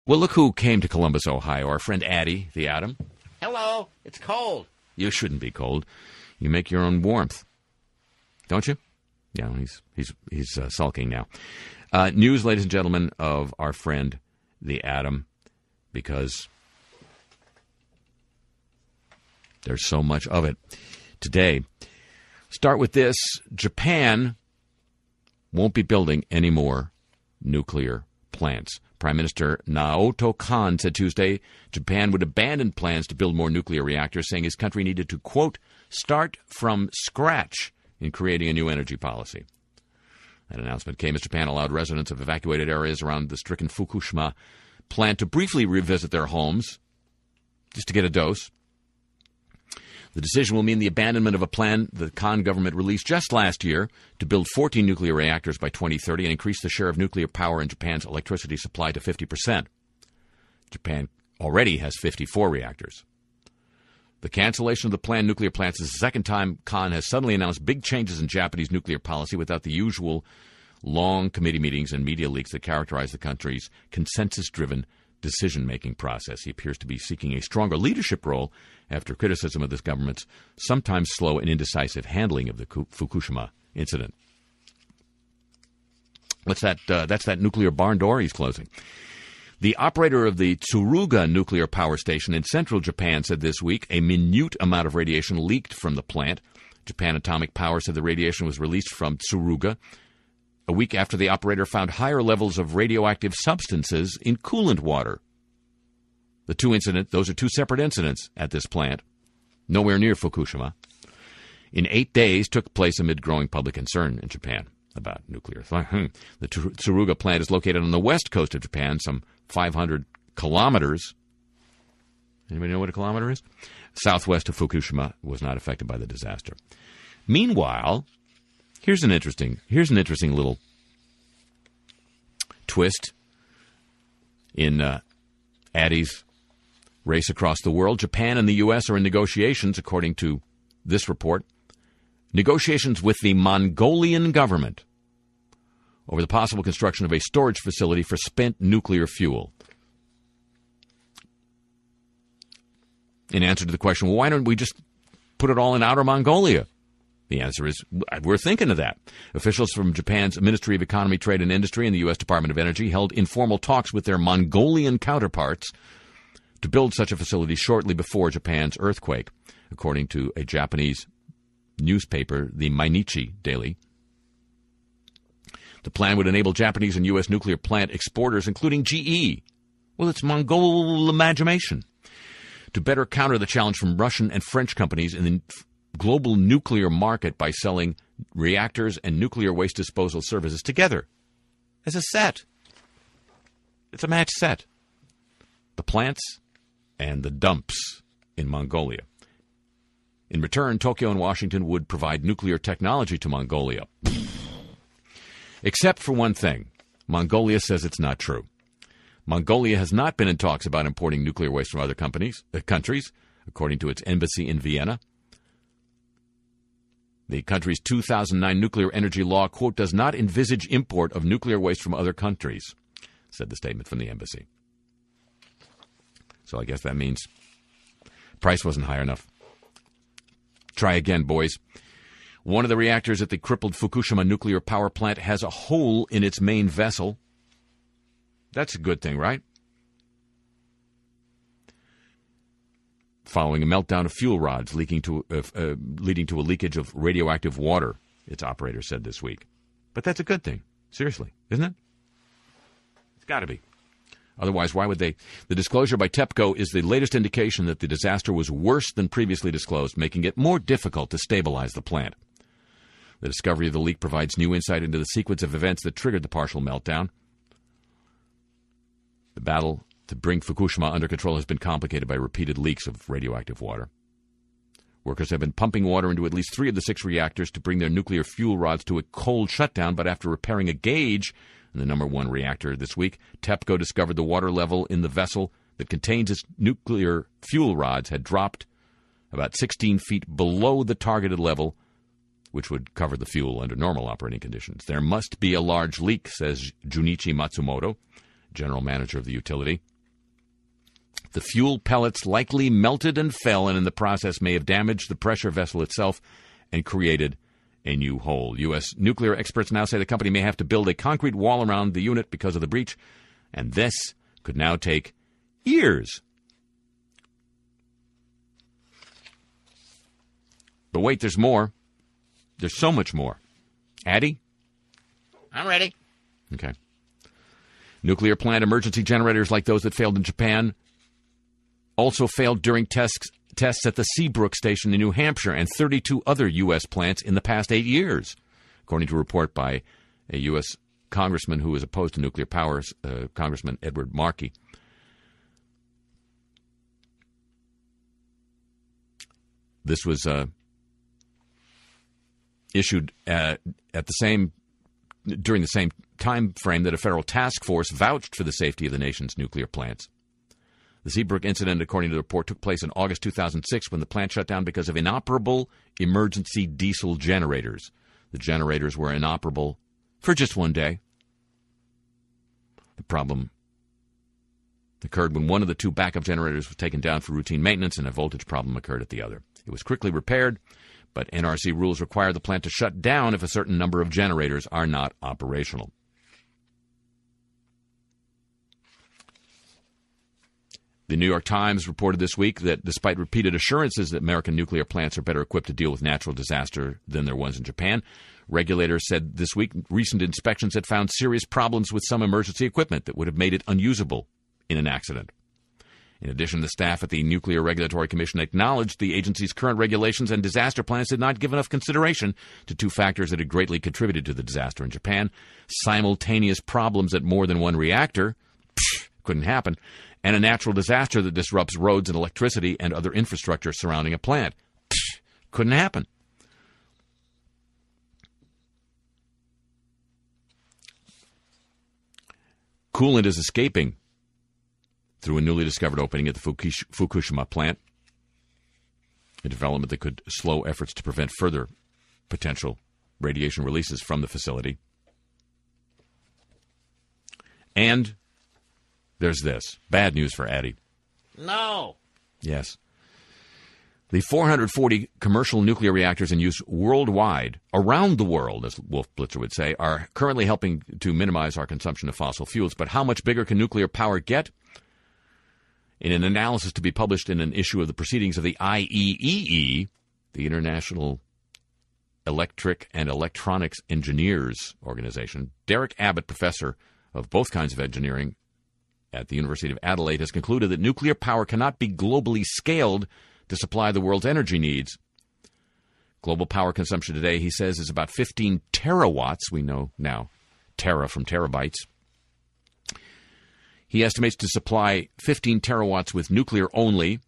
Well, look who came to Columbus, Ohio. Our friend Addie, the Atom. Hello. It's cold. You shouldn't be cold. You make your own warmth, don't you? Yeah, he's sulking now. News, ladies and gentlemen, of our friend the Atom, because there's so much of it today. Start with this: Japan won't be building any more nuclear plants. Prime Minister Naoto Kan said Tuesday Japan would abandon plans to build more nuclear reactors, saying his country needed to, quote, start from scratch in creating a new energy policy. That announcement came as Japan allowed residents of evacuated areas around the stricken Fukushima plant to briefly revisit their homes, just to get a dose. The decision will mean the abandonment of a plan the Kan government released just last year to build 14 nuclear reactors by 2030 and increase the share of nuclear power in Japan's electricity supply to 50%. Japan already has 54 reactors. The cancellation of the planned nuclear plants is the second time Kan has suddenly announced big changes in Japanese nuclear policy without the usual long committee meetings and media leaks that characterize the country's consensus-driven decision-making process. He appears to be seeking a stronger leadership role after criticism of this government's sometimes slow and indecisive handling of the Fukushima incident. What's that? That's that nuclear barn door he's closing. The operator of the Tsuruga nuclear power station in central Japan said this week a minute amount of radiation leaked from the plant. Japan Atomic Power said the radiation was released from Tsuruga a week after the operator found higher levels of radioactive substances in coolant water. Those are two separate incidents at this plant, nowhere near Fukushima. In 8 days took place amid growing public concern in Japan about nuclear. The Tsuruga plant is located on the west coast of Japan, some 500 kilometers. Anybody know what a kilometer is? Southwest of Fukushima, was not affected by the disaster. Meanwhile, here's an interesting little twist in Addie's race across the world. Japan and the U.S. are in negotiations, according to this report, negotiations with the Mongolian government over the possible construction of a storage facility for spent nuclear fuel. In answer to the question, well, why don't we just put it all in Outer Mongolia? The answer is, we're thinking of that. Officials from Japan's Ministry of Economy, Trade and Industry and the U.S. Department of Energy held informal talks with their Mongolian counterparts to build such a facility shortly before Japan's earthquake, according to a Japanese newspaper, the Mainichi Daily. The plan would enable Japanese and U.S. nuclear plant exporters, including GE, well, it's Mongol imagination, to better counter the challenge from Russian and French companies in the global nuclear market by selling reactors and nuclear waste disposal services together as a set. It's a match set. The plants and the dumps in Mongolia. In return, Tokyo and Washington would provide nuclear technology to Mongolia. Except for one thing. Mongolia says it's not true. Mongolia has not been in talks about importing nuclear waste from other countries, according to its embassy in Vienna. The country's 2009 nuclear energy law, quote, does not envisage import of nuclear waste from other countries, said the statement from the embassy. So I guess that means price wasn't high enough. Try again, boys. One of the reactors at the crippled Fukushima nuclear power plant has a hole in its main vessel. That's a good thing, right? Following a meltdown of fuel rods leading to a leakage of radioactive water, its operator said this week. But that's a good thing. Seriously, isn't it? It's got to be. Otherwise, why would they? The disclosure by TEPCO is the latest indication that the disaster was worse than previously disclosed, making it more difficult to stabilize the plant. The discovery of the leak provides new insight into the sequence of events that triggered the partial meltdown. The battle to bring Fukushima under control has been complicated by repeated leaks of radioactive water. Workers have been pumping water into at least 3 of the 6 reactors to bring their nuclear fuel rods to a cold shutdown, but after repairing a gauge in the number 1 reactor this week, TEPCO discovered the water level in the vessel that contains its nuclear fuel rods had dropped about 16 feet below the targeted level, which would cover the fuel under normal operating conditions. There must be a large leak, says Junichi Matsumoto, general manager of the utility. The fuel pellets likely melted and fell, and in the process may have damaged the pressure vessel itself and created a new hole. U.S. nuclear experts now say the company may have to build a concrete wall around the unit because of the breach, and this could now take years. But wait, there's more. There's so much more. Addie? I'm ready. Okay. Nuclear plant emergency generators like those that failed in Japan also failed during tests at the Seabrook station in New Hampshire and 32 other U.S. plants in the past 8 years, according to a report by a U.S. congressman who is opposed to nuclear power, Congressman Edward Markey. This was issued during the same time frame that a federal task force vouched for the safety of the nation's nuclear plants. The Seabrook incident, according to the report, took place in August 2006 when the plant shut down because of inoperable emergency diesel generators. The generators were inoperable for just one day. The problem occurred when one of the two backup generators was taken down for routine maintenance and a voltage problem occurred at the other. It was quickly repaired, but NRC rules require the plant to shut down if a certain number of generators are not operational. The New York Times reported this week that despite repeated assurances that American nuclear plants are better equipped to deal with natural disaster than their ones in Japan, regulators said this week recent inspections had found serious problems with some emergency equipment that would have made it unusable in an accident. In addition, the staff at the Nuclear Regulatory Commission acknowledged the agency's current regulations and disaster plans did not give enough consideration to two factors that had greatly contributed to the disaster in Japan: simultaneous problems at more than one reactor, couldn't happen, and a natural disaster that disrupts roads and electricity and other infrastructure surrounding a plant. Couldn't happen. Coolant is escaping through a newly discovered opening at the Fukushima plant, a development that could slow efforts to prevent further potential radiation releases from the facility. And there's this. Bad news for Addie. No. Yes. The 440 commercial nuclear reactors in use worldwide, around the world, as Wolf Blitzer would say, are currently helping to minimize our consumption of fossil fuels. But how much bigger can nuclear power get? In an analysis to be published in an issue of the Proceedings of the IEEE, the International Electric and Electronics Engineers Organization, Derek Abbott, professor of both kinds of engineering at the University of Adelaide, has concluded that nuclear power cannot be globally scaled to supply the world's energy needs. Global power consumption today, he says, is about 15 terawatts. We know now tera from terabytes. He estimates to supply 15 terawatts with nuclear only,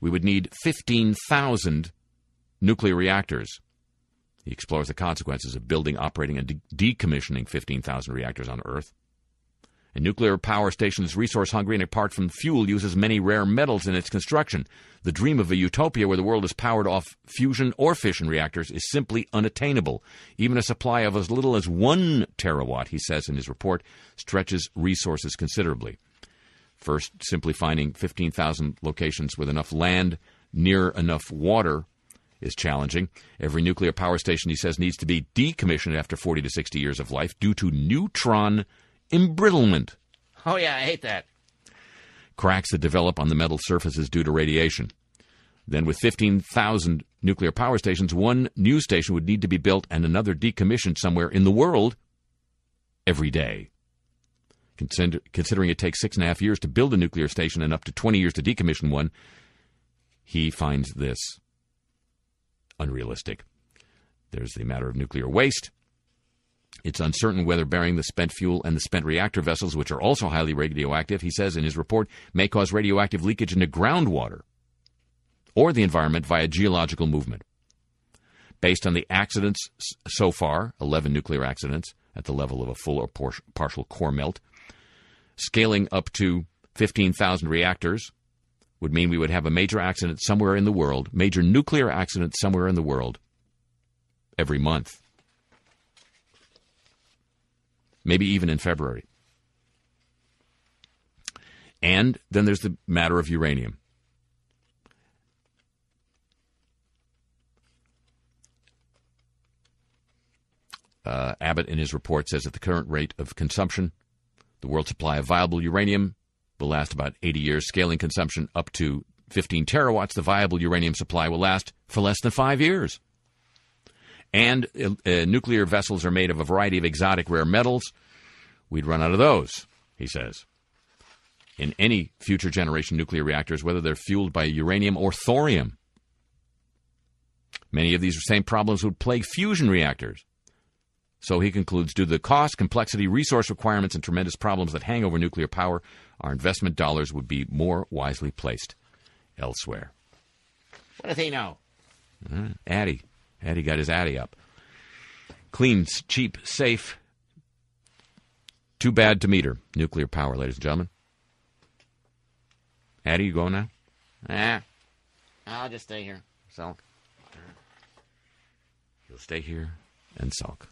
we would need 15,000 nuclear reactors. He explores the consequences of building, operating, and decommissioning 15,000 reactors on Earth. A nuclear power station is resource-hungry and, apart from fuel, uses many rare metals in its construction. The dream of a utopia where the world is powered off fusion or fission reactors is simply unattainable. Even a supply of as little as 1 terawatt, he says in his report, stretches resources considerably. First, simply finding 15,000 locations with enough land near enough water is challenging. Every nuclear power station, he says, needs to be decommissioned after 40 to 60 years of life due to neutron embrittlement. Oh, yeah, I hate that. Cracks that develop on the metal surfaces due to radiation. Then with 15,000 nuclear power stations, one new station would need to be built and another decommissioned somewhere in the world every day. Considering it takes 6.5 years to build a nuclear station and up to 20 years to decommission one, he finds this unrealistic. There's the matter of nuclear waste. It's uncertain whether burying the spent fuel and the spent reactor vessels, which are also highly radioactive, he says in his report, may cause radioactive leakage into groundwater or the environment via geological movement. Based on the accidents so far, 11 nuclear accidents at the level of a full or partial core melt, scaling up to 15,000 reactors would mean we would have a major accident somewhere in the world, major nuclear accident somewhere in the world every month. Maybe even in February. And then there's the matter of uranium. Abbott, in his report, says at the current rate of consumption, the world supply of viable uranium will last about 80 years. Scaling consumption up to 15 terawatts, the viable uranium supply will last for less than 5 years. And nuclear vessels are made of a variety of exotic rare metals. We'd run out of those, he says. In any future generation nuclear reactors, whether they're fueled by uranium or thorium. Many of these same problems would plague fusion reactors. So he concludes, due to the cost, complexity, resource requirements, and tremendous problems that hang over nuclear power, our investment dollars would be more wisely placed elsewhere. What does he know? Addy got his Addy up. Clean, cheap, safe. Too bad to meter. Nuclear power, ladies and gentlemen. Addy, you going now? I'll just stay here. So. He'll stay here and sulk.